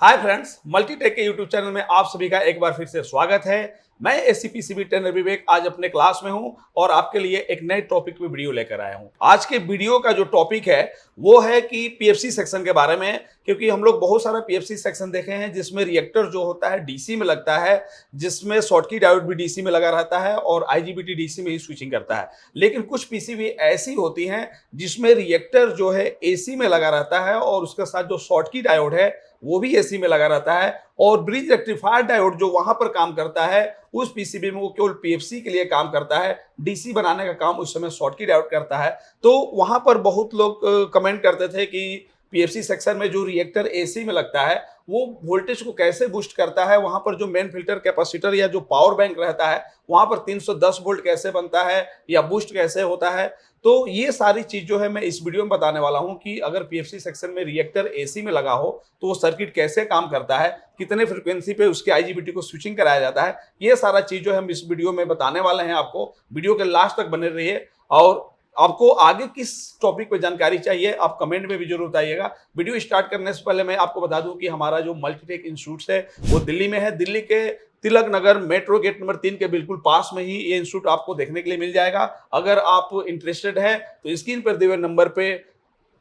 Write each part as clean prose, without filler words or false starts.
Hi friends, Multitech के YouTube channel में आप सभी का एक बार फिर से स्वागत है। मैं एससीपीसीबी ट्रेनर विवेक आज अपने क्लास में हूं और आपके लिए एक नए टॉपिक पे वीडियो लेकर आया हूं। आज के वीडियो का जो टॉपिक है वो है कि पीएफसी सेक्शन के बारे में, क्योंकि हम लोग बहुत सारा पीएफसी सेक्शन देखे हैं जिसमें रिएक्टर जो होता है डीसी में लगता है, जिसमें शॉर्टकी डायोड भी डीसी में लगा रहता है और आईजीबीटी डीसी में ही स्विचिंग करता है। लेकिन कुछ पीसीबी ऐसी होती हैं जिसमें रिएक्टर जो है एसी में लगा रहता है और उसके साथ जो शॉर्टकी डायोड है वो भी एसी में लगा रहता है, और ब्रिज रेक्टिफायर डायोड जो वहां पर काम करता है उस पीसीबी में वो केवल पीएफसी के लिए काम करता है। डीसी बनाने का काम उस समय शॉर्टकी डायोड करता है। तो वहां पर बहुत लोग कमेंट करते थे कि पीएफसी सेक्शन में जो रिएक्टर एसी में लगता है वो वोल्टेज को कैसे बूस्ट करता है, वहां पर जो मेन फिल्टर कैपेसिटर या जो पावर बैंक रहता है वहां पर 310 वोल्ट कैसे बनता है या बूस्ट कैसे होता है। तो ये सारी चीज जो है मैं इस वीडियो में बताने वाला हूं कि अगर पीएफसी सेक्शन में रिएक्टर एसी में लगा हो तो वो सर्किट कैसे काम करता है, कितने फ्रीक्वेंसी पे उसके आईजीबीटी को स्विचिंग कराया जाता है। ये सारा चीज जो है हम इस वीडियो में बताने वाले हैं आपको। वीडियो के लास्ट तक बने रहिए और आपको आगे किस टॉपिक पे जानकारी चाहिए आप कमेंट में भी जरूर बताइएगा। वीडियो स्टार्ट करने से पहले मैं आपको बता दूं कि हमारा जो मल्टीटेक इंस्टीट्यूट है वो दिल्ली में है। दिल्ली के Tilak Nagar metro gate number 3 के बिल्कुल पास में ही ये इंस्टीट्यूट आपको देखने के लिए मिल जाएगा। अगर आप इंटरेस्टेड है तो स्क्रीन पर दिए हुए नंबर पे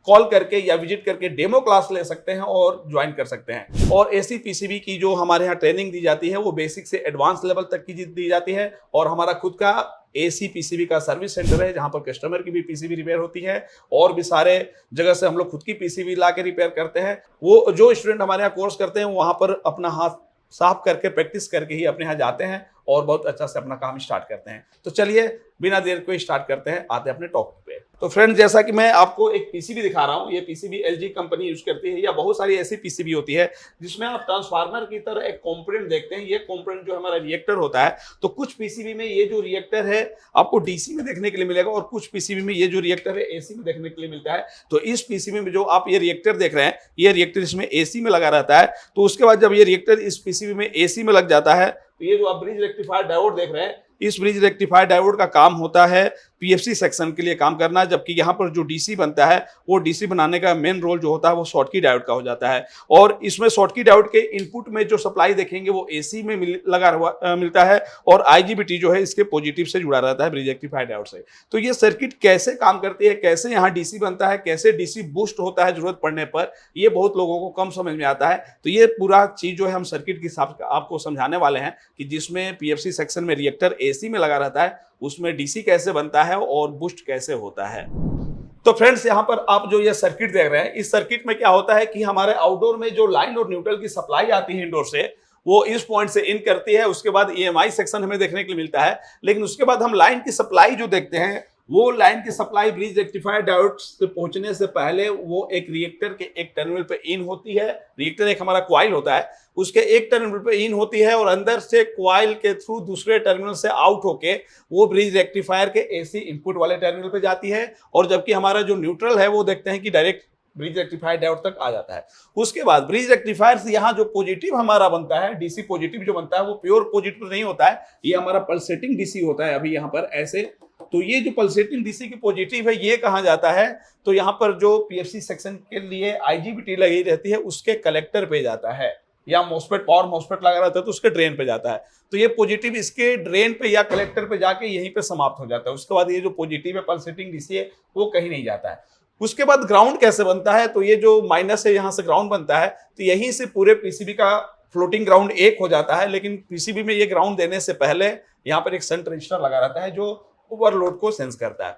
कॉल करके या विजिट करके डेमो क्लास ले सकते हैं और ज्वाइन कर सकते हैं। और एसी पीसीबी की जो हमारे यहाँ ट्रेनिंग दी जाती है वो बेसिक से एडवांस लेवल तक की दी जाती है, और हमारा खुद का एसी पीसीबी का सर्विस सेंटर है जहां पर कस्टमर की भी पीसीबी रिपेयर होती है, और भी सारे जगह से हम लोग खुद की पीसीबी ला के रिपेयर करते हैं। वो जो स्टूडेंट हमारे यहाँ कोर्स करते हैं वहां पर अपना हाथ साफ करके प्रैक्टिस करके ही अपने यहाँ जाते हैं और बहुत अच्छा से अपना काम स्टार्ट करते हैं। तो चलिए बिना देर को स्टार्ट करते हैं, आते हैं अपने टॉपिक पे। तो फ्रेंड, जैसा कि मैं आपको एक पीसीबी दिखा रहा हूँ, ये पीसीबी एलजी कंपनी यूज करती है या बहुत सारी ऐसी पीसीबी होती है जिसमें आप ट्रांसफार्मर की तरह एक कंपोनेंट देखते हैं। ये कंपोनेंट जो हमारा रिएक्टर होता है, तो कुछ पीसीबी में ये जो रिएक्टर है आपको डीसी में देखने के लिए मिलेगा और कुछ पीसीबी में ये जो रिएक्टर है एसी में देखने के लिए मिलता है। तो इस पीसीबी में जो आप ये रिएक्टर देख रहे हैं, ये रिएक्टर इसमें एसी में लगा रहता है। तो उसके बाद जब ये रिएक्टर इस पीसीबी में एसी में लग जाता है तो ये जो आप ब्रिज रेक्टिफायर डायोड देख रहे हैं, इस ब्रिज रेक्टिफायर डायोड का काम होता है पीएफसी सेक्शन के लिए काम करना, जबकि यहाँ पर जो डीसी बनता है वो डीसी बनाने का मेन रोल जो होता है वो शॉर्टकी डायोड का हो जाता है। और इसमें शॉर्टकी डायोड के इनपुट में जो सप्लाई देखेंगे वो एसी में लगा हुआ मिलता है, और आईजीबीटी जो है इसके पॉजिटिव से जुड़ा रहता है ब्रिज रेक्टिफायर डायोड से। तो ये सर्किट कैसे काम करती है, कैसे यहाँ डीसी बनता है, कैसे डीसी बूस्ट होता है जरूरत पड़ने पर, ये बहुत लोगों को कम समझ में आता है। तो ये पूरा चीज जो है हम सर्किट के हिसाब से आपको समझाने वाले हैं कि जिसमें पीएफसी सेक्शन में रिएक्टर एसी में लगा रहता है उसमें डीसी कैसे बनता है और बूस्ट कैसे होता है। तो फ्रेंड्स, यहां पर आप जो ये सर्किट देख रहे हैं, इस सर्किट में क्या होता है कि हमारे आउटडोर में जो लाइन और न्यूट्रल की सप्लाई आती है इंडोर से, वो इस पॉइंट से इन करती है। उसके बाद ईएमआई सेक्शन हमें देखने के लिए मिलता है, लेकिन उसके बाद हम लाइन की सप्लाई जो देखते हैं वो लाइन की सप्लाई ब्रिज रेक्टिफायर डायोड से पहुंचने से पहले वो एक रिएक्टर के एक टर्मिनल पे इन होती है। रिएक्टर एक हमारा कॉइल होता है, उसके एक टर्मिनल पे इन होती है और अंदर से कॉइल के थ्रू दूसरे टर्मिनल से आउट होके वो ब्रिज रेक्टिफायर के एसी इनपुट वाले टर्मिनल पे जाती है। और जबकि हमारा जो न्यूट्रल है वो देखते हैं कि डायरेक्ट ब्रिज रेक्टिफायर डायोड तक आ जाता है। उसके बाद ब्रिज रेक्टिफायर से यहाँ जो पॉजिटिव हमारा बनता है, डीसी पॉजिटिव जो बनता है वो प्योर पॉजिटिव नहीं होता है, ये हमारा पल्सेटिंग डीसी होता है। अभी यहाँ पर ऐसे, तो ये जो पल्सेटिंग डीसी की पॉजिटिव है ये कहाँ जाता है, तो यहाँ पर जो पीएफसी सेक्शन के लिए आईजीबीटी लगी रहती है उसके कलेक्टर पे जाता है, या मोस्फेट पावर मोस्फेट लगा रहता है तो उसके ड्रेन पे जाता है। तो ये पॉजिटिव इसके ड्रेन पे या कलेक्टर पे जाके यहीं पे समाप्त हो जाता है। उसके बाद ये जो पॉजिटिव है पल्सेटिंग डीसी है वो कहीं नहीं जाता है। उसके बाद ग्राउंड कैसे बनता है, तो ये जो माइनस है यहाँ से ग्राउंड बनता है, तो यहीं से पूरे पीसीबी का फ्लोटिंग ग्राउंड एक हो जाता है। लेकिन पीसीबी में ये ग्राउंड देने से पहले यहाँ पर एक शंट रजिस्टर लगा रहता है जो ओवरलोड को सेंस करता है।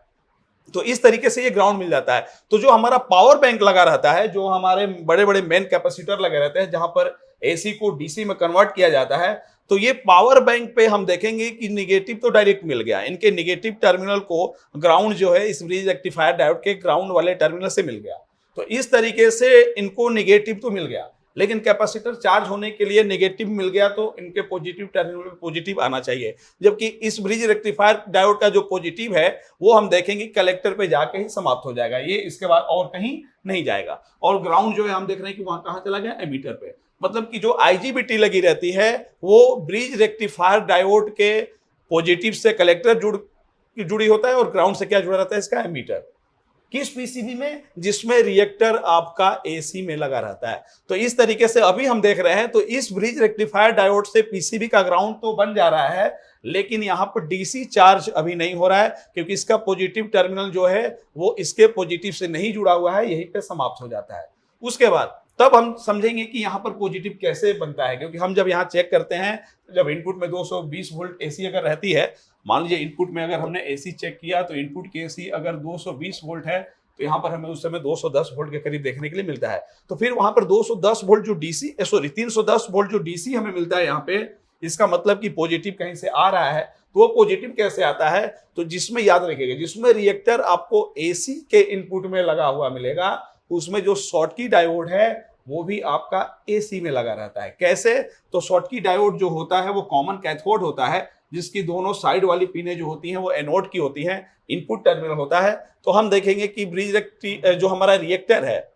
तो इस तरीके से ये ग्राउंड मिल जाता है। तो जो हमारा पावर बैंक लगा रहता है, जो हमारे बड़े बड़े मेन कैपेसिटर लगे रहते हैं जहां पर एसी को डीसी में कन्वर्ट किया जाता है, तो ये पावर बैंक पे हम देखेंगे कि निगेटिव तो डायरेक्ट मिल गया, इनके निगेटिव टर्मिनल को ग्राउंड जो है इस ब्रिज रेक्टिफायर डायोड के ग्राउंड वाले टर्मिनल से मिल गया। तो इस तरीके से इनको निगेटिव तो मिल गया, लेकिन कैपेसिटर चार्ज होने के लिए नेगेटिव मिल गया तो इनके पॉजिटिव टर्मिनल में पॉजिटिव आना चाहिए। जबकि इस ब्रिज रेक्टिफायर डायोड का जो पॉजिटिव है वो हम देखेंगे कलेक्टर पे जाके ही समाप्त हो जाएगा, ये इसके बाद और कहीं नहीं जाएगा। और ग्राउंड जो है हम देख रहे हैं कि वहां कहां चला गया, एमीटर पे। मतलब कि जो आईजीबीटी लगी रहती है वो ब्रिज रेक्टिफायर डायोड के पॉजिटिव से कलेक्टर जुड़ी होता है और ग्राउंड से क्या जुड़ा रहता है, इसका एमीटर। किस पीसीबी में? जिसमें रिएक्टर आपका एसी में लगा रहता है। तो इस तरीके से अभी हम देख रहे हैं, तो इस ब्रिज रेक्टिफायर डायोड से पीसीबी का ग्राउंड तो बन जा रहा है, लेकिन यहां पर डीसी चार्ज अभी नहीं हो रहा है, क्योंकि इसका पॉजिटिव टर्मिनल जो है वो इसके पॉजिटिव से नहीं जुड़ा हुआ है, यहीं पे समाप्त हो जाता है। उसके बाद तब हम समझेंगे कि यहाँ पर पॉजिटिव कैसे बनता है, क्योंकि हम जब यहाँ चेक करते हैं, जब इनपुट में 220 वोल्ट एसी अगर रहती है, मान लीजिए इनपुट में अगर हमने एसी चेक किया तो इनपुट की एसी अगर 220 वोल्ट है, तो यहाँ पर हमें उस समय 210 वोल्ट के करीब देखने के लिए मिलता है। तो फिर वहां पर 210 वोल्ट जो डीसी, सॉरी 310 वोल्ट जो डीसी हमें मिलता है यहाँ पे, इसका मतलब कि पॉजिटिव कहीं से आ रहा है। तो वो पॉजिटिव कैसे आता है? तो जिसमें याद रखिएगा, जिसमें रिएक्टर आपको एसी के इनपुट में लगा हुआ मिलेगा, उसमें जो शॉर्टकी डायोड है वो भी आपका एसी में लगा रहता है। कैसे? तो शॉर्टकी डायोड जो होता है वो कॉमन कैथोड होता है, जिसकी दोनों साइड वाली पिनें जो होती हैं वो एनोड की होती हैं, इनपुट टर्मिनल होता है। तो हम देखेंगे कि जो हमारा रिएक्टर है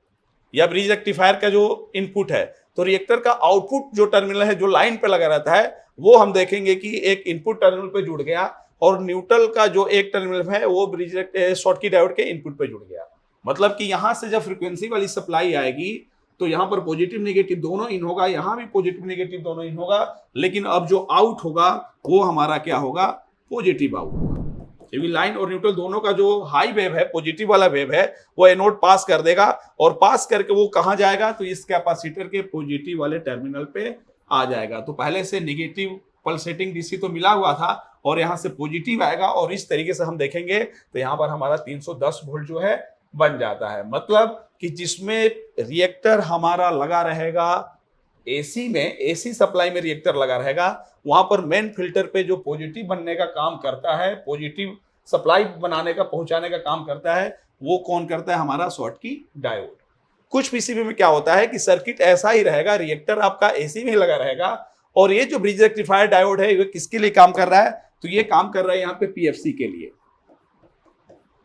या ब्रिज रेक्टिफायर का जो इनपुट है, तो रिएक्टर का आउटपुट जो टर्मिनल है जो लाइन पे लगा रहता है, वो हम देखेंगे कि एक इनपुट टर्मिनल पे जुड़ गया, और न्यूट्रल का जो एक टर्मिनल है वो ब्रिज शॉर्टकी डायोड के इनपुट पे जुड़ गया। मतलब कि यहां से जब फ्रीक्वेंसी वाली सप्लाई आएगी तो यहाँ पर पॉजिटिव नेगेटिव दोनों इन होगा, यहाँ भी पॉजिटिव नेगेटिव दोनों इन होगा, लेकिन अब जो आउट होगा वो हमारा क्या होगा? पॉजिटिव आउट होगा। क्योंकि लाइन और न्यूट्रल दोनों का जो हाई वेव है, पॉजिटिव वाला वेव है, वो एनोड पास कर देगा, और पास करके वो कहां जाएगा? तो इस कैपेसिटर के पॉजिटिव वाले टर्मिनल पे आ जाएगा। तो पहले से नेगेटिव पल्सेटिंग डीसी तो मिला हुआ था, और यहाँ से पॉजिटिव आएगा, और इस तरीके से हम देखेंगे तो यहाँ पर हमारा 310 वोल्ट जो है बन जाता है। मतलब कि जिसमें रिएक्टर हमारा लगा रहेगा एसी में, एसी सप्लाई में रिएक्टर लगा रहेगा, वहां पर मेन फिल्टर पे जो पॉजिटिव बनने का काम करता है, पॉजिटिव सप्लाई बनाने का, पहुंचाने का काम करता है, वो कौन करता है? हमारा शॉर्टकी डायोड। कुछ पीसीबी में क्या होता है कि सर्किट ऐसा ही रहेगा, रिएक्टर आपका एसी में लगा रहेगा, और ये जो ब्रिज रेक्टिफायर डायोड है ये किसके लिए काम कर रहा है? तो ये काम कर रहा है यहाँ पे पीएफसी के लिए।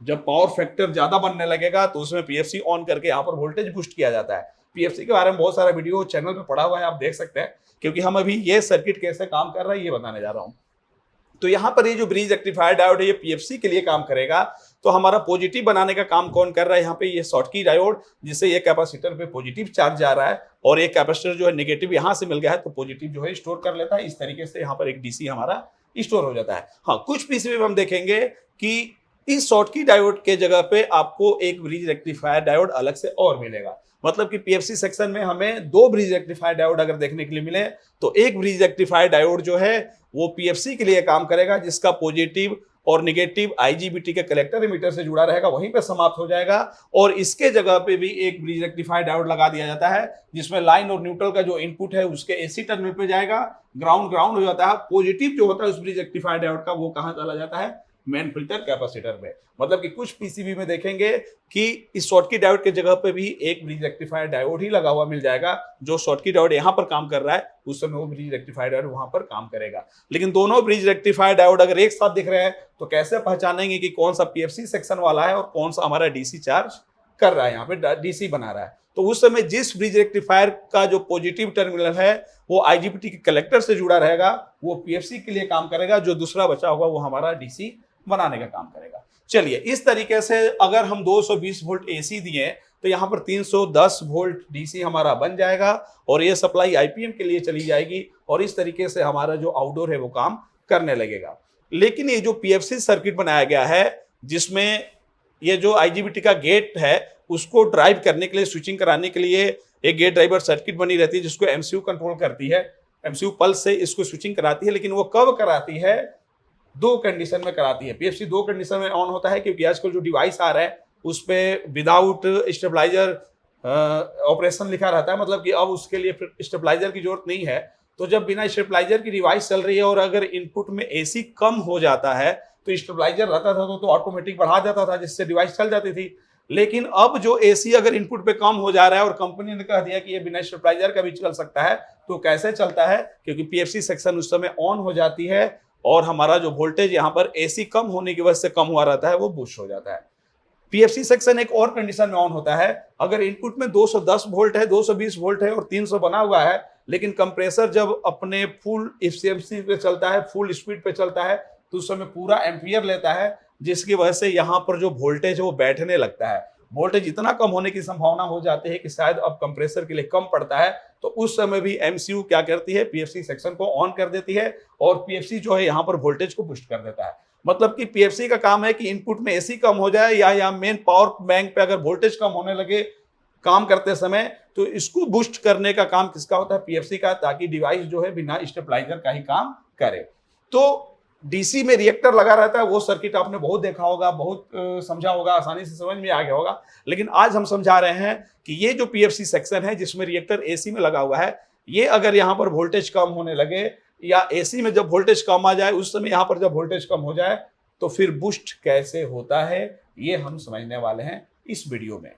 जब पावर फैक्टर ज्यादा बनने लगेगा तो उसमें पीएफसी ऑन करके यहाँ पर वोल्टेज बूस्ट किया जाता है। पीएफसी के बारे में बहुत सारा वीडियो चैनल पे पड़ा हुआ है, आप देख सकते हैं, क्योंकि हम अभी ये सर्किट कैसे काम कर रहा है ये बताने जा रहा हूं। तो यहाँ पर ये जो ब्रिज रेक्टिफायर डायोड है ये पीएफसी के लिए काम करेगा। तो हमारा पॉजिटिव बनाने का काम कौन कर रहा है? यहाँ पे ये शॉर्टकी डायोड, जिससे ये कैपेसिटर पे पॉजिटिव चार्ज जा रहा है, और ये कैपेसिटर जो है नेगेटिव यहाँ से मिल गया है, तो पॉजिटिव जो है स्टोर कर लेता है। इस तरीके से यहाँ पर एक डीसी हमारा स्टोर हो जाता है। हाँ, कुछ पीसीबी में हम देखेंगे कि इस शॉर्टकी डायोड के जगह पे आपको एक ब्रिज रेक्टिफायर डायोड अलग से और मिलेगा। मतलब कि पीएफसी सेक्शन में हमें 2 ब्रिज रेक्टिफायर डायोड अगर देखने के लिए मिले, तो एक ब्रिज रेक्टिफायर डायोड जो है वो पीएफसी के लिए काम करेगा, जिसका पॉजिटिव और नेगेटिव आईजीबीटी के कलेक्टर एमिटर से जुड़ा रहेगा, वहीं पे समाप्त हो जाएगा। और इसके जगह पे भी एक ब्रिज रेक्टिफायर डायोड लगा दिया जाता है, जिसमें लाइन और न्यूट्रल का जो इनपुट है उसके एसी टर्मिनल पे जाएगा, ग्राउंड हो जाता है। पॉजिटिव जो होता है उस ब्रिज रेक्टिफायर डायोड का, वो कहां चला जाता है? मेन फिल्टर कैपेसिटर में। मतलब कि कुछ पीसीबी में देखेंगे कि इस शॉर्टकी डायोड के जगह पे भी एक ब्रिज रेक्टिफायर डायोड ही लगा हुआ मिल जाएगा। जो शॉर्टकी डायोड यहाँ पर काम कर रहा है उस समय वो ब्रिज रेक्टिफायर डायोड वहां पर काम करेगा। लेकिन दोनों ब्रिज रेक्टिफायर डायोड अगर एक साथ दिख रहे हैं तो कैसे पहचानेंगे कि कौन सा पीएफसी सेक्शन वाला है और कौन सा हमारा डीसी चार्ज कर रहा है, यहाँ पे डीसी बना रहा है? तो उस समय जिस ब्रिज रेक्टिफायर का जो पॉजिटिव टर्मिनल है वो आईजीबीटी के कलेक्टर से जुड़ा रहेगा, वो पीएफसी के लिए काम करेगा। जो दूसरा बचा होगा वो हमारा डीसी बनाने का काम करेगा। चलिए, इस तरीके से अगर हम 220 वोल्ट एसी दिए तो यहाँ पर 310 वोल्ट डीसी हमारा बन जाएगा, और ये सप्लाई आईपीएम के लिए चली जाएगी, और इस तरीके से हमारा जो आउटडोर है वो काम करने लगेगा। लेकिन ये जो पीएफसी सर्किट बनाया गया है, जिसमें ये जो आईजीबीटी का गेट है उसको ड्राइव करने के लिए, स्विचिंग कराने के लिए एक गेट ड्राइवर सर्किट बनी रहती है, जिसको एमसीयू कंट्रोल करती है। एमसीयू पल्स से इसको स्विचिंग कराती है, लेकिन वो कब कराती है? 2 कंडीशन में कराती है। पीएफसी 2 कंडीशन में ऑन होता है, क्योंकि आजकल जो डिवाइस आ रहा है उस पे विदाउट स्टेबलाइजर ऑपरेशन लिखा रहता है। मतलब कि अब उसके लिए स्टेबलाइजर की जरूरत नहीं है। तो जब बिना स्टेबलाइजर की डिवाइस चल रही है और अगर इनपुट में एसी कम हो जाता है तो स्टेबलाइजर रहता था तो ऑटोमेटिक बढ़ा जाता था, जिससे डिवाइस चल जाती थी। लेकिन अब जो एसी अगर इनपुट पे कम हो जा रहा है और कंपनी ने कह दिया कि ये बिना स्टेबलाइजर का भी चल सकता है, तो कैसे चलता है? क्योंकि पीएफसी सेक्शन उस समय ऑन हो जाती है और हमारा जो वोल्टेज यहाँ पर एसी कम होने की वजह से कम हुआ रहता है वो बूस्ट हो जाता है। पीएफसी सेक्शन एक और कंडीशन में ऑन होता है, अगर इनपुट में 210 वोल्ट है, 220 वोल्ट है और 300 बना हुआ है, लेकिन कंप्रेसर जब अपने फुल एफिशिएंसी पे चलता है, फुल स्पीड पे चलता है, तो उस समय पूरा एम्पियर लेता है। जिसकी वजह से यहाँ पर जो वोल्टेज है वो बैठने लगता है। वोल्टेज इतना कम होने की संभावना हो जाती है कि शायद अब कंप्रेसर के लिए कम पड़ता है, तो उस समय भी एमसीयू क्या करती है, पीएफसी सेक्शन को ऑन कर देती है और पीएफसी जो है यहाँ पर वोल्टेज को बूस्ट कर देता है। मतलब कि पीएफसी का काम है कि इनपुट में एसी कम हो जाए या मेन पावर बैंक पे अगर वोल्टेज कम होने लगे काम करते समय, तो इसको बूस्ट करने का काम किसका होता है, पीएफसी का, ताकि डिवाइस जो है बिना स्टेबलाइजर का ही काम करे। तो डीसी में रिएक्टर लगा रहता है, वो सर्किट आपने बहुत देखा होगा, बहुत समझा होगा, आसानी से समझ में आ गया होगा। लेकिन आज हम समझा रहे हैं कि ये जो पीएफसी सेक्शन है जिसमें रिएक्टर एसी में लगा हुआ है, ये अगर यहाँ पर वोल्टेज कम होने लगे या एसी में जब वोल्टेज कम आ जाए, उस समय यहाँ पर जब वोल्टेज कम हो जाए, तो फिर बूस्ट कैसे होता है ये हम समझने वाले हैं इस वीडियो में।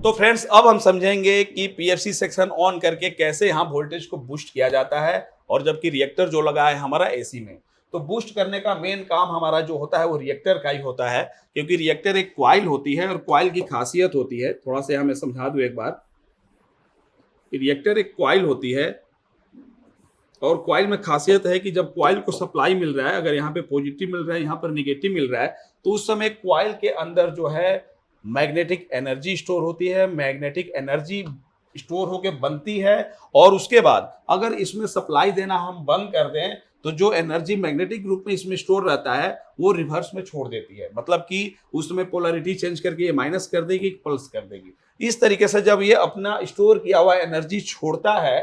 तो फ्रेंड्स, अब हम समझेंगे कि पीएफसी सेक्शन ऑन करके कैसे यहाँ वोल्टेज को बूस्ट किया जाता है, और जबकि रिएक्टर जो लगा है हमारा एसी में, तो बूस्ट करने का मेन काम हमारा जो होता है वो रिएक्टर का ही होता है, क्योंकि रिएक्टर एक कॉइल होती है और कॉइल की खासियत होती है, थोड़ा सा हमें समझा दूं एक बार। रिएक्टर एक कॉइल होती है और कॉइल में खासियत है कि जब कॉइल को सप्लाई मिल रहा है, अगर यहाँ पे पॉजिटिव मिल रहा है, यहाँ पर निगेटिव मिल रहा है, तो उस समय कॉइल के अंदर जो है मैग्नेटिक एनर्जी स्टोर होती है, मैग्नेटिक एनर्जी स्टोर होके बनती है, और उसके बाद अगर इसमें सप्लाई देना हम बंद कर दें तो जो एनर्जी मैग्नेटिक रूप में इसमें स्टोर रहता है वो रिवर्स में छोड़ देती है, मतलब कि उसमें पोलैरिटी चेंज करके ये माइनस कर देगी, प्लस कर देगी। इस तरीके से जब ये अपना स्टोर किया हुआ एनर्जी छोड़ता है,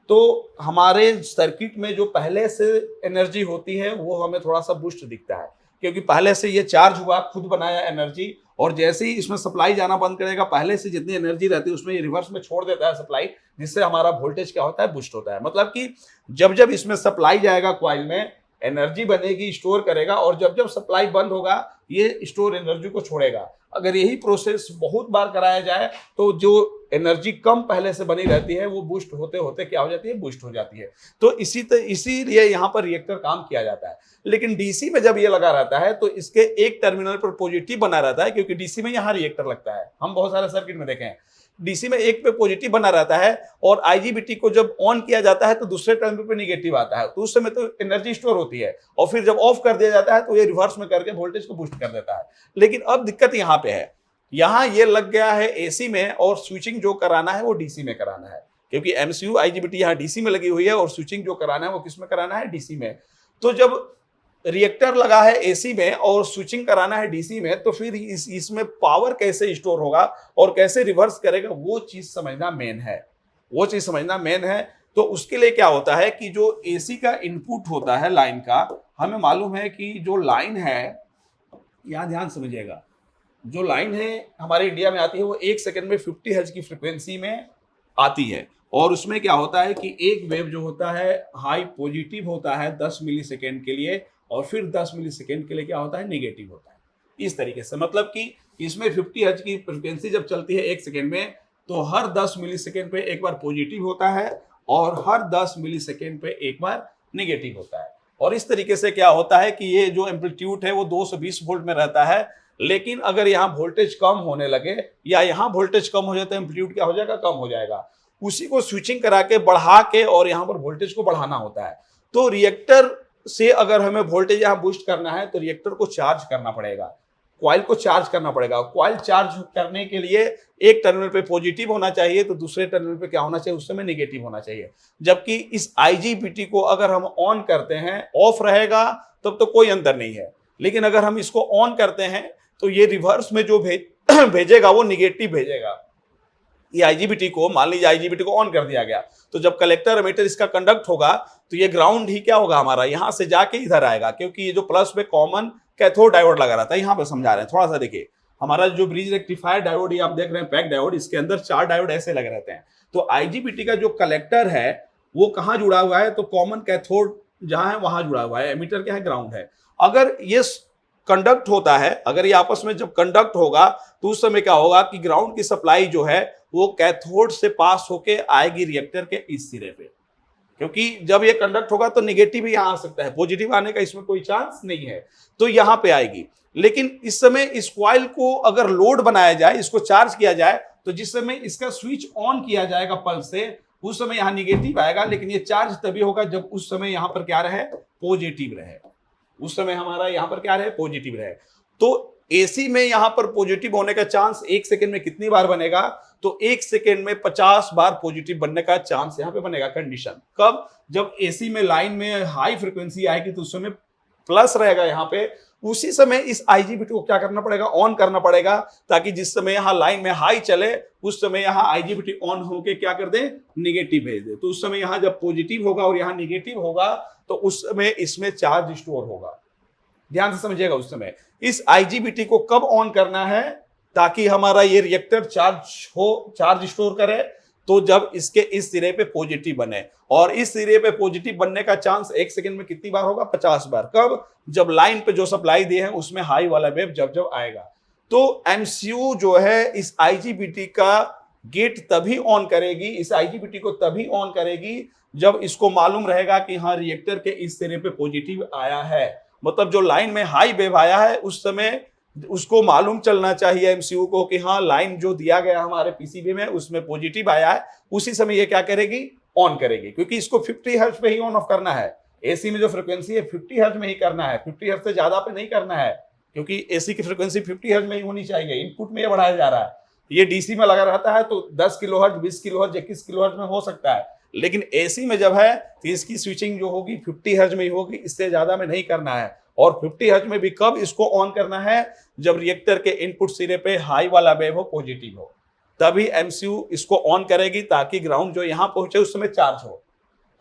तो हमारे सर्किट में जो पहले से एनर्जी होती है वो हमें थोड़ा सा बूस्ट दिखता है, क्योंकि पहले से ये चार्ज हुआ, खुद बनाया एनर्जी, और जैसे ही इसमें सप्लाई जाना बंद करेगा, पहले से जितनी एनर्जी रहती है उसमें ये रिवर्स में छोड़ देता है सप्लाई, जिससे हमारा वोल्टेज क्या होता है, बूस्ट होता है। मतलब कि जब जब इसमें सप्लाई जाएगा कॉइल में, एनर्जी बनेगी, स्टोर करेगा, और जब जब सप्लाई बंद होगा ये स्टोर एनर्जी को छोड़ेगा। अगर यही प्रोसेस बहुत बार कराया जाए तो जो एनर्जी कम पहले से बनी रहती है वो बूस्ट होते होते क्या हो जाती है, बूस्ट हो जाती है। तो इसीलिए यहाँ पर रिएक्टर काम किया जाता है। लेकिन डीसी में जब ये लगा रहता है तो इसके एक टर्मिनल पर पॉजिटिव बना रहता है, क्योंकि डीसी में यहाँ रिएक्टर लगता है, हम बहुत सारे सर्किट में देखे हैं डीसी में एक पे पॉजिटिव बना रहता है, और आईजीबीटी को जब ऑन किया जाता है तो दूसरे टर्मिनल पे निगेटिव आता है, तो उस समय तो एनर्जी स्टोर होती है, और फिर जब ऑफ कर दिया जाता है तो ये रिवर्स में करके वोल्टेज को बूस्ट कर देता है। लेकिन अब दिक्कत यहाँ पे है, यहाँ ये लग गया है एसी में, और स्विचिंग जो कराना है वो डीसी में कराना है, क्योंकि एमसीयू आईजीबीटी यहाँ डीसी में लगी हुई है और स्विचिंग जो कराना है वो किस में कराना है, डीसी में। तो जब रिएक्टर लगा है एसी में और स्विचिंग कराना है डीसी में, तो फिर इसमें पावर कैसे स्टोर होगा और कैसे रिवर्स करेगा, वो चीज समझना मेन है, वो चीज समझना मेन है। तो उसके लिए क्या होता है कि जो एसी का इनपुट होता है लाइन का, हमें मालूम है कि जो लाइन है, यहां ध्यान समझिएगा, जो लाइन है हमारे इंडिया में आती है वो 1 सेकंड में 50 हर्ट्ज की फ्रीक्वेंसी में आती है, और उसमें क्या होता है कि एक वेव जो होता है हाई पॉजिटिव होता है 10 मिली सेकेंड के लिए, और फिर 10 मिली सेकेंड के लिए क्या होता है, नेगेटिव होता है। इस तरीके से मतलब कि इसमें 50 हर्ट्ज की फ्रीक्वेंसी जब चलती है 1 सेकेंड में, तो हर 10 मिली सेकेंड पे एक बार पॉजिटिव होता है और हर 10 मिली सेकेंड पे एक बार नेगेटिव होता है। और इस तरीके से क्या होता है कि ये जो एम्पलीट्यूड है वो 220 वोल्ट में रहता है। लेकिन अगर यहाँ वोल्टेज कम होने लगे या यहाँ वोल्टेज कम हो जाए तो एम्पलीट्यूड क्या हो जाएगा, कम हो जाएगा। उसी को स्विचिंग करा के बढ़ा के और यहाँ पर वोल्टेज को बढ़ाना होता है। तो रिएक्टर से अगर हमें वोल्टेज यहाँ बूस्ट करना है तो रिएक्टर को चार्ज करना पड़ेगा, कॉइल को चार्ज करना पड़ेगा। कॉइल चार्ज करने के लिए एक टर्मिनल पे पॉजिटिव होना चाहिए तो दूसरे टर्मिनल पे क्या होना चाहिए, उस समय नेगेटिव होना चाहिए। जबकि इस आईजीबीटी को अगर हम ऑन करते हैं, ऑफ रहेगा तब तो कोई अंतर नहीं है, लेकिन अगर हम इसको ऑन करते हैं तो ये रिवर्स में जो भेजेगा वो निगेटिव भेजेगा। ये आईजीबीटी को, मान लीजिए आईजीबीटी को ऑन कर दिया गया, तो जब कलेक्टर एमिटर इसका कंडक्ट होगा तो ये ग्राउंड ही क्या होगा हमारा, यहां से जाके इधर आएगा, क्योंकि ये जो प्लस में कॉमन कैथोड डायोड लगा रहता है। यहां पे समझा रहे हैं, थोड़ा सा देखिए, हमारा जो ब्रिज रेक्टिफायर डायोड ये आप देख रहे हैं, पैक डायोड, इसके अंदर 4 डायोड ऐसे लगे रहते हैं। तो आईजीबीटी का जो कलेक्टर है वो कहां जुड़ा हुआ है, तो कॉमन कैथोड जहां है वहां जुड़ा हुआ है, एमिटर क्या है, ग्राउंड है। अगर ये कंडक्ट होता है, अगर ये आपस में जब कंडक्ट होगा तो उस समय क्या होगा कि ग्राउंड की सप्लाई जो है वो कैथोड से पास होके आएगी रिएक्टर के इस सिरे पे, क्योंकि जब ये कंडक्ट होगा तो निगेटिव ही यहां आ सकता है, पॉजिटिव आने का इसमें कोई चांस नहीं है, तो यहां पे आएगी। लेकिन इस समय इस कॉइल को अगर लोड बनाया जाए, इसको चार्ज किया जाए, तो जिस समय इसका स्विच ऑन किया जाएगा पल्स से, उस समय यहाँ निगेटिव आएगा, लेकिन ये चार्ज तभी होगा जब उस समय यहां पर क्या रहे, पॉजिटिव रहे। उस समय हमारा यहाँ पर क्या रहे, पॉजिटिव रहे। तो एसी में यहाँ पर पॉजिटिव होने का चांस 1 सेकेंड में कितनी बार बनेगा, तो 1 सेकेंड में 50 बार पॉजिटिव बनने का चांस यहाँ पे बनेगा। कंडीशन कब, जब एसी में लाइन में हाई फ्रिक्वेंसी आएगी तो उस समय प्लस रहेगा यहाँ पे, उसी समय इस आईजीबीटी को क्या करना पड़ेगा, ऑन करना पड़ेगा, ताकि जिस समय यहाँ लाइन में हाई चले उस समय यहाँ आईजीबीटी ऑन होके क्या कर दे, निगेटिव भेज दे। तो उस समय यहाँ जब पॉजिटिव होगा और यहाँ निगेटिव होगा तो उस समय इसमें चार्ज स्टोर होगा। ध्यान से समझिएगा, उस समय इस आईजीबीटी को कब ऑन करना है ताकि हमारा ये रिएक्टर चार्ज हो, चार्ज स्टोर करे, तो जब इसके इस सिरे पे पॉजिटिव बने, और इस सिरे पे पॉजिटिव बनने का चांस 1 सेकंड में कितनी बार होगा, 50 बार। कब, जब लाइन पे जो सप्लाई दिए हैं उसमें हाई वाला वेव जब जब आएगा। तो एमसीयू जो है इस आईजीबीटी का गेट तभी ऑन करेगी, इस आईजीबीटी को तभी ऑन करेगी जब इसको मालूम रहेगा कि हाँ रिएक्टर के इस सिरे पे पॉजिटिव आया है। मतलब जो लाइन में हाई वेव आया है उस समय उसको मालूम चलना चाहिए एमसीयू को कि हाँ लाइन जो दिया गया हमारे पीसीबी में उसमें पॉजिटिव आया है, उसी समय ये क्या करेगी, ऑन करेगी। क्योंकि इसको 50 हर्ट्ज पे ही ऑन ऑफ करना है। एसी में जो फ्रीक्वेंसी है 50 हर्ट्ज में ही करना है, 50 हर्ट्ज से ज्यादा पे नहीं करना है, क्योंकि एसी की फ्रीक्वेंसी 50 हर्ट्ज में ही होनी चाहिए। इनपुट में ये बढ़ाया जा रहा है, ये डीसी में लगा रहता है तो 10 kilo hertz, 20 kilo hertz, 21 kilo hertz में हो सकता है, लेकिन एसी में जब है तो इसकी स्विचिंग जो होगी 50 हर्ट्ज में ही होगी, इससे ज्यादा में नहीं करना है। और 50 हर्ट्ज में भी कब इसको ऑन करना है, जब रिएक्टर के इनपुट सिरे पे हाई वाला वेव हो, पॉजिटिव हो, तभी एमसीयू इसको ऑन करेगी ताकि ग्राउंड जो यहां पहुंचे उस समय चार्ज हो।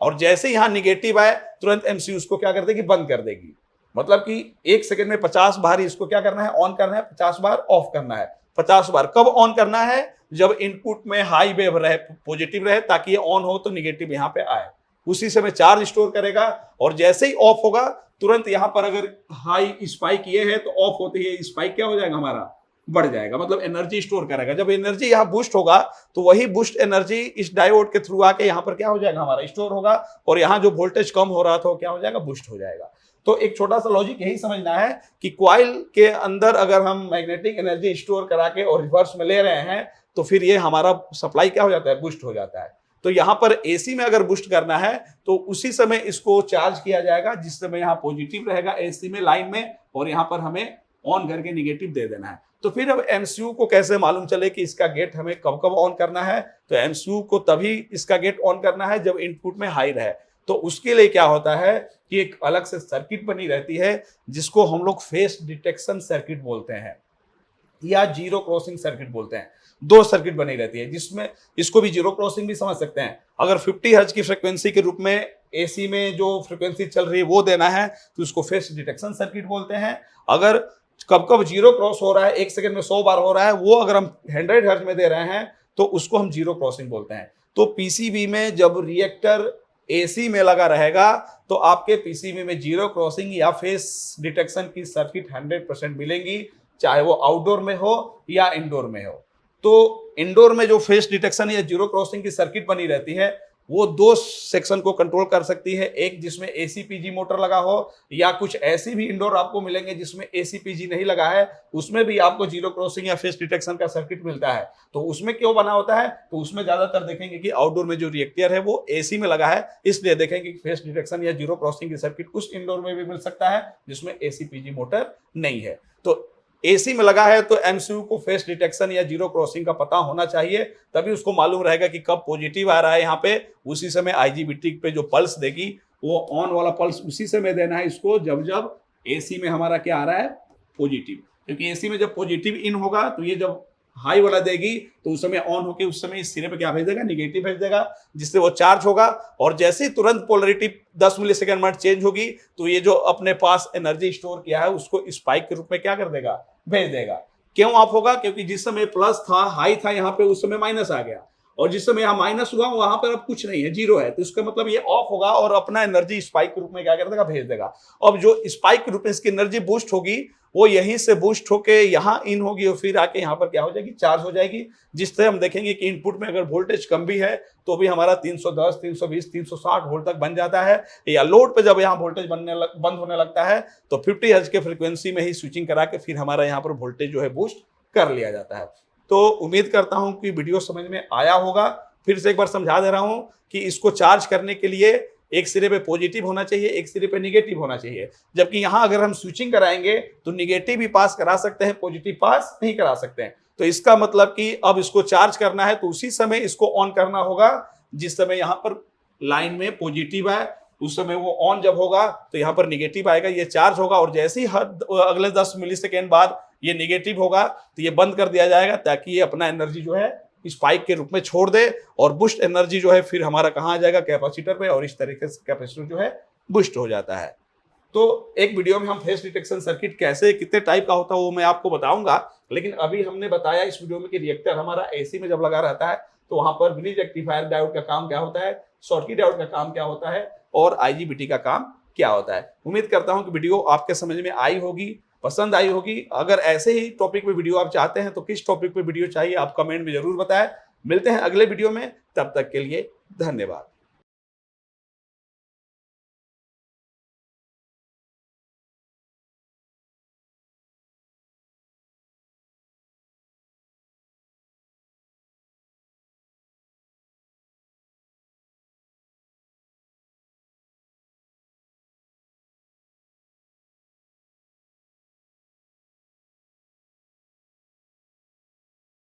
और जैसे यहां निगेटिव आए तुरंत एमसीयू उसको क्या कर देगी, बंद कर देगी। मतलब कि 1 सेकंड में 50 बार इसको क्या करना है, ऑन करना है, 50 बार ऑफ करना है। 50 बार कब ऑन करना है, जब इनपुट में हाई वेव रहे, पॉजिटिव रहे, ताकि ये ऑन हो तो निगेटिव यहां पे आए। उसी समय चार्ज स्टोर करेगा, और जैसे ही ऑफ होगा तुरंत यहां पर अगर हाई स्पाइक ये है तो ऑफ होते ही स्पाइक क्या हो जाएगा, हमारा बढ़ जाएगा, मतलब एनर्जी स्टोर करेगा। जब एनर्जी यहाँ बूस्ट होगा तो वही बूस्ट एनर्जी इस डायोड के थ्रू आके यहाँ पर क्या हो जाएगा, हमारा स्टोर होगा, और यहाँ जो वोल्टेज कम हो रहा था क्या हो जाएगा, बूस्ट हो जाएगा। तो एक छोटा सा लॉजिक यही समझना है कि कॉइल के अंदर अगर हम मैग्नेटिक एनर्जी स्टोर करा के और रिवर्स में ले रहे हैं तो फिर ये हमारा सप्लाई क्या हो जाता है, बूस्ट हो जाता है। तो यहाँ पर एसी में अगर बूस्ट करना है तो उसी समय इसको चार्ज किया जाएगा जिस समय यहाँ पॉजिटिव रहेगा एसी में लाइन में, और यहाँ पर हमें ऑन करके निगेटिव दे देना है। तो फिर अब एमसीयू को कैसे मालूम चले कि इसका गेट हमें कब कब ऑन करना है, तो एमसीयू को तभी इसका गेट ऑन करना है जब इनपुट में हाई रहे। तो उसके लिए क्या होता है कि एक अलग से सर्किट बनी रहती है जिसको हम लोग फेस डिटेक्शन सर्किट बोलते हैं या जीरो क्रॉसिंग सर्किट बोलते हैं। 2 सर्किट बनी रहती है जिसमें इसको भी जीरो क्रॉसिंग भी समझ सकते हैं। अगर 50 हर्ट्ज की फ्रीक्वेंसी के रूप में एसी में जो फ्रीक्वेंसी चल रही है वो देना है तो उसको फेस डिटेक्शन सर्किट बोलते हैं। अगर कब कब जीरो क्रॉस हो रहा है, 1 सेकंड में 100 बार हो रहा है, वो अगर हम 100 हर्ट्ज में दे रहे हैं तो उसको हम जीरो क्रॉसिंग बोलते हैं। तो पीसीबी में जब रिएक्टर एसी में लगा रहेगा तो आपके पीसीबी में जीरो क्रॉसिंग या फेस डिटेक्शन की सर्किट 100% मिलेंगी, चाहे वो आउटडोर में हो या इंडोर में हो। तो इंडोर में जो फेस डिटेक्शन या जीरो क्रॉसिंग की सर्किट बनी रहती है वो 2 सेक्शन को कंट्रोल कर सकती है, एक जिसमें एसीपीजी मोटर लगा हो, या कुछ ऐसी भी इंडोर आपको मिलेंगे जिसमें एसीपीजी नहीं लगा है, उसमें भी आपको जीरो क्रॉसिंग या फेस डिटेक्शन का सर्किट मिलता है। तो उसमें क्यों बना होता है, तो उसमें ज्यादातर देखेंगे कि आउटडोर में जो रिएक्टर है वो एसी में लगा है, इसलिए देखेंगे कि फेस डिटेक्शन या जीरो क्रॉसिंग की सर्किट उस इंडोर में भी मिल सकता है जिसमें एसीपीजी मोटर नहीं है। तो एसी में लगा है तो एमसीयू को फेस डिटेक्शन या जीरो क्रॉसिंग का पता होना चाहिए, तभी उसको मालूम रहेगा कि कब पॉजिटिव आ रहा है यहाँ पे। उसी समय आईजीबीटी पे जो पल्स देगी वो ऑन वाला पल्स उसी समय देना है इसको जब जब एसी में हमारा क्या आ रहा है, पॉजिटिव। क्योंकि एसी में जब पॉजिटिव इन होगा तो ये जब हाई वाला देगी तो उस समय ऑन होके उस समय इस सिरे पे क्या भेज देगा, निगेटिव भेज देगा, जिससे वो चार्ज होगा। और जैसे ही तुरंत पोलरिटी 10 मिलीसेकंड में चेंज होगी तो ये जो अपने पास एनर्जी स्टोर किया है उसको स्पाइक के रूप में क्या कर देगा, भेज देगा। क्यों ऑफ होगा, क्योंकि जिस समय प्लस था, हाई था, यहाँ पे उस समय माइनस आ गया, और जिस समय यहाँ माइनस हुआ वहां पर अब कुछ नहीं है, जीरो है, तो इसका मतलब ये ऑफ होगा और अपना एनर्जी स्पाइक के रूप में क्या कर देगा, भेज देगा। अब जो स्पाइक के रूप में इसकी एनर्जी बूस्ट होगी वो यहीं से बूस्ट होके यहाँ इन होगी और फिर आके यहाँ पर क्या हो जाएगी, चार्ज हो जाएगी, जिससे हम देखेंगे कि इनपुट में अगर वोल्टेज कम भी है तो भी हमारा 310, 320, 360 वोल्ट तक बन जाता है। या लोड पे जब यहाँ वोल्टेज बंद होने लगता है तो 50 हर्ट्ज के फ्रीक्वेंसी में ही स्विचिंग करा के फिर हमारा यहाँ पर वोल्टेज जो है बूस्ट कर लिया जाता है। तो उम्मीद करता हूँ कि वीडियो समझ में आया होगा। फिर से एक बार समझा दे रहा हूँ कि इसको चार्ज करने के लिए एक सिरे पे पॉजिटिव होना चाहिए, एक सिरे पे निगेटिव होना चाहिए। जबकि यहाँ अगर हम स्विचिंग कराएंगे तो निगेटिव भी पास करा सकते हैं, पॉजिटिव पास नहीं करा सकते हैं। तो इसका मतलब कि अब इसको चार्ज करना है तो उसी समय इसको ऑन करना होगा जिस समय यहाँ पर लाइन में पॉजिटिव है, उस समय वो ऑन जब होगा तो यहाँ पर निगेटिव आएगा, ये चार्ज होगा, और जैसे ही हर अगले 10 मिलीसेकेंड बाद ये निगेटिव होगा तो ये बंद कर दिया जाएगा ताकि ये अपना एनर्जी जो है स्पाइक के रूप में छोड़ दे, और बुस्ट एनर्जी जो है फिर हमारा कहाँ आ जाएगा, कैपेसिटर पे, और इस तरीके से कैपेसिटर जो है बुस्ट हो जाता है। तो एक वीडियो में हम फेस डिटेक्शन सर्किट कैसे कितने टाइप का होता है वो मैं आपको बताऊंगा, लेकिन अभी हमने बताया इस वीडियो में कि रिएक्टर हमारा एसी में जब लगा रहता है तो वहां पर ब्रिज रेक्टिफायर डायोड का काम क्या होता है, शॉर्टकी डायोड का काम क्या होता है, और आईजीबीटी का काम क्या होता है। उम्मीद करता हूं कि वीडियो आपके समझ में आई होगी, पसंद आई होगी। अगर ऐसे ही टॉपिक पे वीडियो आप चाहते हैं तो किस टॉपिक पे वीडियो चाहिए आप कमेंट में जरूर बताएं। मिलते हैं अगले वीडियो में, तब तक के लिए धन्यवाद।